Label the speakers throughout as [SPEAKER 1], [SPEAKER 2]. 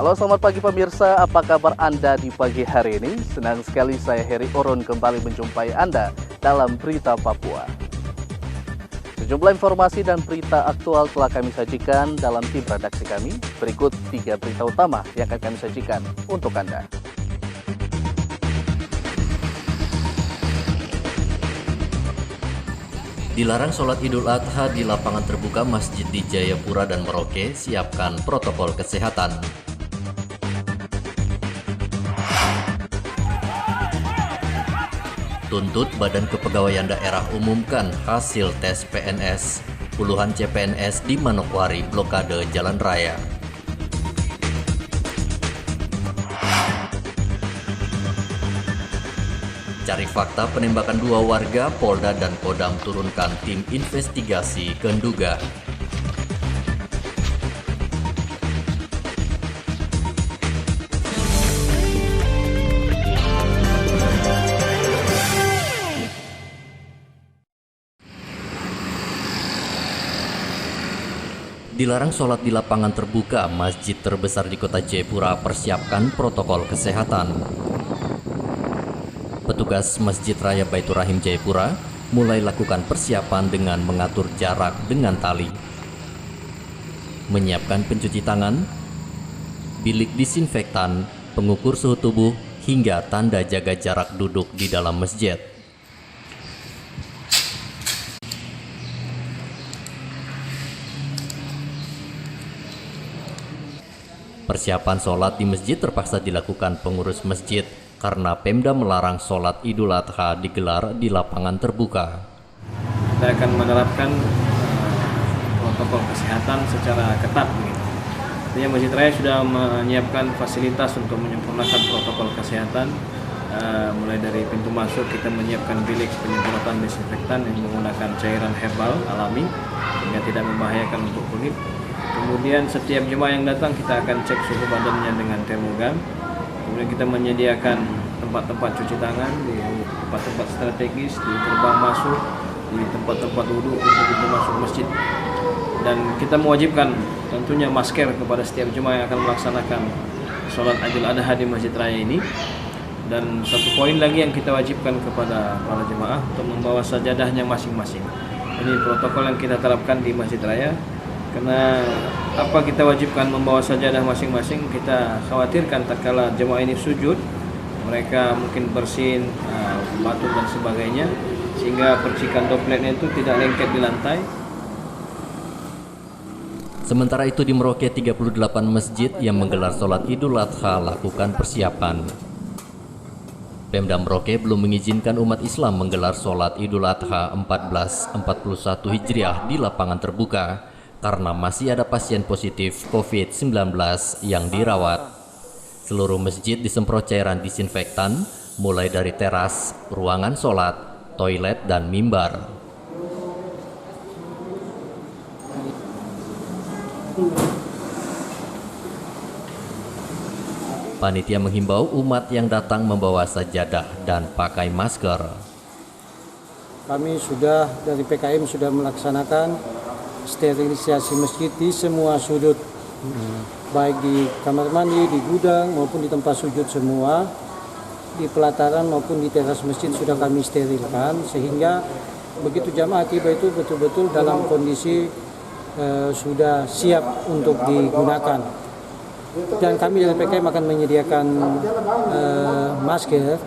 [SPEAKER 1] Halo, selamat pagi pemirsa, apa kabar Anda di pagi hari ini? Senang sekali saya Heri Orun kembali menjumpai Anda dalam Berita Papua. Sejumlah informasi dan berita aktual telah kami sajikan dalam tim redaksi kami. Berikut 3 berita utama yang akan kami sajikan untuk Anda.
[SPEAKER 2] Dilarang sholat Idul Adha di lapangan terbuka masjid di Jayapura dan Merauke, siapkan protokol kesehatan. Tuntut Badan Kepegawaian Daerah umumkan hasil tes PNS. Puluhan CPNS di Manokwari blokade jalan raya. Cari fakta penembakan 2 warga, Polda dan Kodam turunkan tim investigasi ke Nduga. Dilarang sholat di lapangan terbuka, masjid terbesar di kota Jayapura persiapkan protokol kesehatan. Petugas Masjid Raya Baitur Rahim Jayapura mulai lakukan persiapan dengan mengatur jarak dengan tali, menyiapkan pencuci tangan, bilik disinfektan, pengukur suhu tubuh, hingga tanda jaga jarak duduk di dalam masjid. Persiapan sholat di masjid terpaksa dilakukan pengurus masjid karena Pemda melarang sholat Idul Adha digelar di lapangan terbuka.
[SPEAKER 3] Kita akan menerapkan protokol kesehatan secara ketat. Artinya Masjid Raya sudah menyiapkan fasilitas untuk menyempurnakan protokol kesehatan. Mulai dari pintu masuk kita menyiapkan bilik penyemprotan desinfektan yang menggunakan cairan herbal alami sehingga tidak membahayakan untuk kulit. Kemudian setiap jemaah yang datang kita akan cek suhu badannya dengan termogan. Kemudian kita menyediakan tempat-tempat cuci tangan di tempat-tempat strategis, di gerbang masuk, di tempat-tempat wudhu untuk pintu masuk masjid. Dan kita mewajibkan tentunya masker kepada setiap jemaah yang akan melaksanakan sholat Idul Adha di Masjid Raya ini. Dan satu poin lagi yang kita wajibkan kepada para jemaah untuk membawa sajadahnya masing-masing. Ini protokol yang kita terapkan di Masjid Raya. Karena apa kita wajibkan membawa sajadah masing-masing, kita khawatirkan tatkala jemaah ini sujud, mereka mungkin bersin, batuk dan sebagainya, sehingga percikan dropletnya itu tidak lengket di lantai.
[SPEAKER 2] Sementara itu di Merauke 38 masjid yang menggelar sholat Idul Adha lakukan persiapan. Pemda Merauke belum mengizinkan umat Islam menggelar sholat Idul Adha 1441 Hijriah di lapangan terbuka karena masih ada pasien positif COVID-19 yang dirawat. Seluruh masjid disemprot cairan disinfektan, mulai dari teras, ruangan sholat, toilet, dan mimbar. Panitia menghimbau umat yang datang membawa sajadah dan pakai masker.
[SPEAKER 4] Kami sudah dari PKM sudah melaksanakan sterilisasi masjid di semua sudut, baik di kamar mandi, di gudang maupun di tempat sujud semua, di pelataran maupun di teras masjid sudah kami sterilkan sehingga begitu jamaah tiba itu betul-betul dalam kondisi sudah siap untuk digunakan. Dan kami dari PKM akan menyediakan masker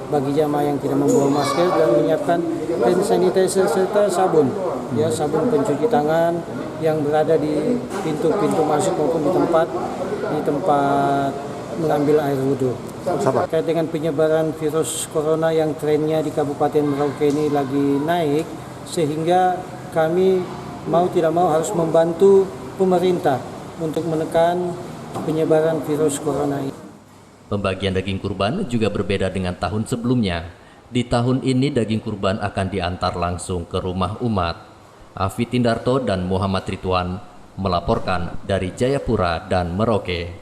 [SPEAKER 4] bagi jamaah yang tidak membawa masker dan menyiapkan hand sanitizer serta sabun, ya, sabun pencuci tangan yang berada di pintu-pintu masuk maupun di tempat mengambil air wudhu. Terkait dengan penyebaran virus corona yang trennya di Kabupaten Merauke ini lagi naik, sehingga kami mau tidak mau harus membantu pemerintah untuk menekan penyebaran virus corona ini.
[SPEAKER 2] Pembagian daging kurban juga berbeda dengan tahun sebelumnya. Di tahun ini daging kurban akan diantar langsung ke rumah umat. Afi Tindarto dan Muhammad Ridwan melaporkan dari Jayapura dan Merauke.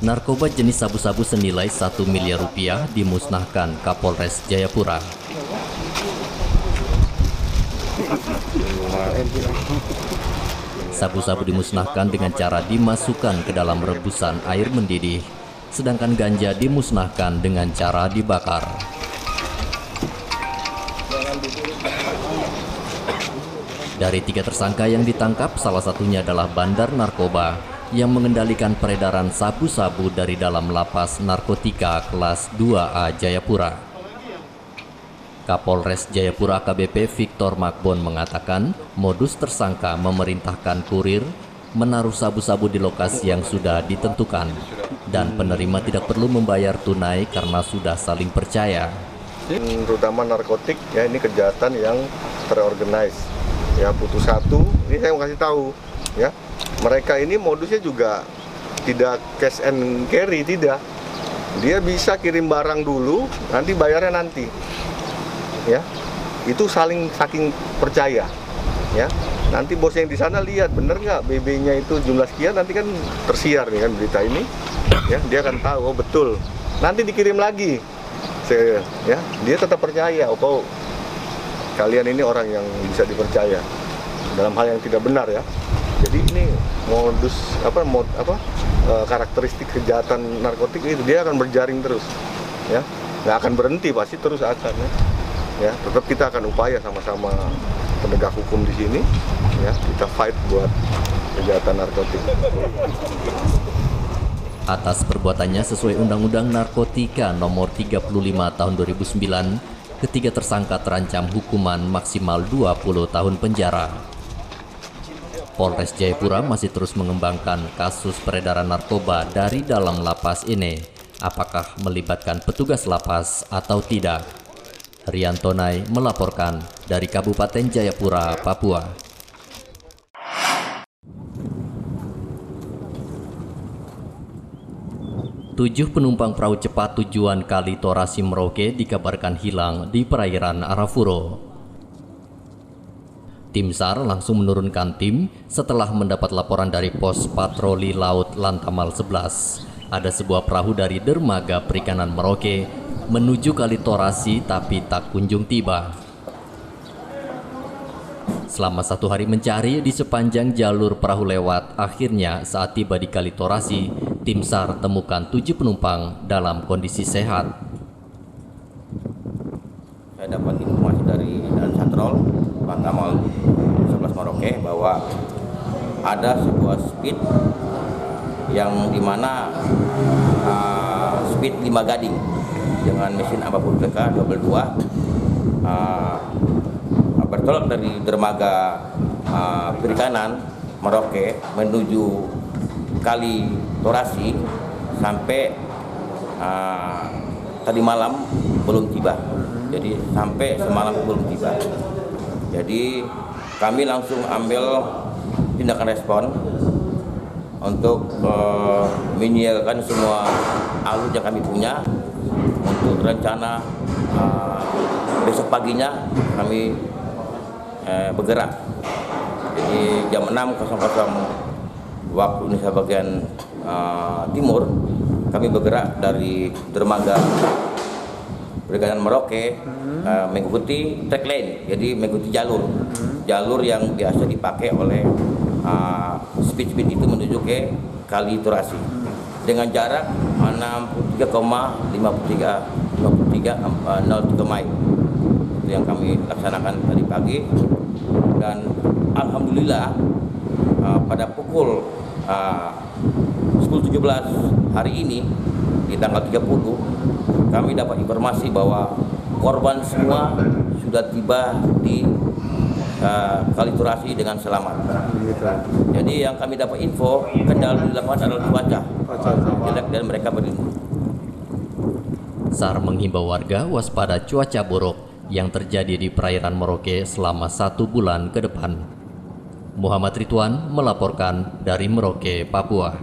[SPEAKER 2] Narkoba jenis sabu-sabu senilai 1 miliar rupiah dimusnahkan Kapolres Jayapura. Sabu-sabu dimusnahkan dengan cara dimasukkan ke dalam rebusan air mendidih, sedangkan ganja dimusnahkan dengan cara dibakar. Dari 3 tersangka yang ditangkap, salah satunya adalah bandar narkoba yang mengendalikan peredaran sabu-sabu dari dalam lapas narkotika kelas 2A Jayapura. Kapolres Jayapura AKBP Victor Makbon mengatakan modus tersangka memerintahkan kurir menaruh sabu-sabu di lokasi yang sudah ditentukan dan penerima tidak perlu membayar tunai karena sudah saling percaya.
[SPEAKER 5] Terutama narkotik ya, ini kejahatan yang terorganize. Ya, putus satu, ini saya mau kasih tahu ya. Mereka ini modusnya juga tidak cash and carry, tidak. Dia bisa kirim barang dulu, nanti bayarnya nanti. Ya, itu saking percaya. Ya, nanti bos yang di sana lihat bener nggak BB-nya itu jumlah sekian, nanti kan tersiar nih kan berita ini. Ya, dia akan tahu oh betul. Nanti dikirim lagi. Ya, dia tetap percaya. Oh, kalian ini orang yang bisa dipercaya dalam hal yang tidak benar ya. Jadi ini modus karakteristik kejahatan narkotik itu, dia akan berjaring terus. Ya, nggak akan berhenti, pasti terus akan ya. Ya, tetap kita akan upaya sama-sama penegak hukum di sini, ya, kita fight buat kejahatan narkotik.
[SPEAKER 2] Atas perbuatannya sesuai Undang-Undang Narkotika Nomor 35 Tahun 2009, ketiga tersangka terancam hukuman maksimal 20 tahun penjara. Polres Jayapura masih terus mengembangkan kasus peredaran narkoba dari dalam lapas ini, apakah melibatkan petugas lapas atau tidak. Riantonai melaporkan dari Kabupaten Jayapura, Papua. Tujuh penumpang perahu cepat tujuan Kali Torasi Merauke dikabarkan hilang di perairan Arafuro. Tim SAR langsung menurunkan tim setelah mendapat laporan dari pos patroli laut Lantamal 11. Ada sebuah perahu dari dermaga perikanan Merauke menuju Kali Torasi tapi tak kunjung tiba. Selama 1 hari mencari di sepanjang jalur perahu lewat, akhirnya saat tiba di Kali Torasi, tim SAR temukan 7 penumpang dalam kondisi sehat.
[SPEAKER 6] Saya dapat informasi dari Dan Satrol Lantamal 11 Merauke bahwa ada sebuah speed yang dimana speed 5 gading dengan mesin apapun PK 22 bertolak dari dermaga perikanan Merauke menuju Kali Torasi sampai tadi malam belum tiba. Jadi sampai semalam belum tiba. Jadi kami langsung ambil tindakan respon untuk menyiagakan semua alut yang kami punya untuk rencana besok paginya kami bergerak. Jadi jam 6.00 waktu Indonesia bagian timur kami bergerak dari dermaga perikanan Merauke mengikuti track lane, jadi mengikuti jalur yang biasa dipakai oleh speed itu menuju ke Kali Torasi dengan jarak 63,03 mile. Itu yang kami laksanakan tadi pagi, dan alhamdulillah pada pukul 10.17 hari ini di tanggal 30 kami dapat informasi bahwa korban semua sudah tiba di Kali Torasi dengan selamat. Jadi yang kami dapat info kendala di lapangan adalah cuaca jelek dan mereka berlindung.
[SPEAKER 2] SAR menghimbau warga waspada cuaca buruk yang terjadi di perairan Merauke selama 1 bulan ke depan. Muhammad Ridwan melaporkan dari Merauke, Papua.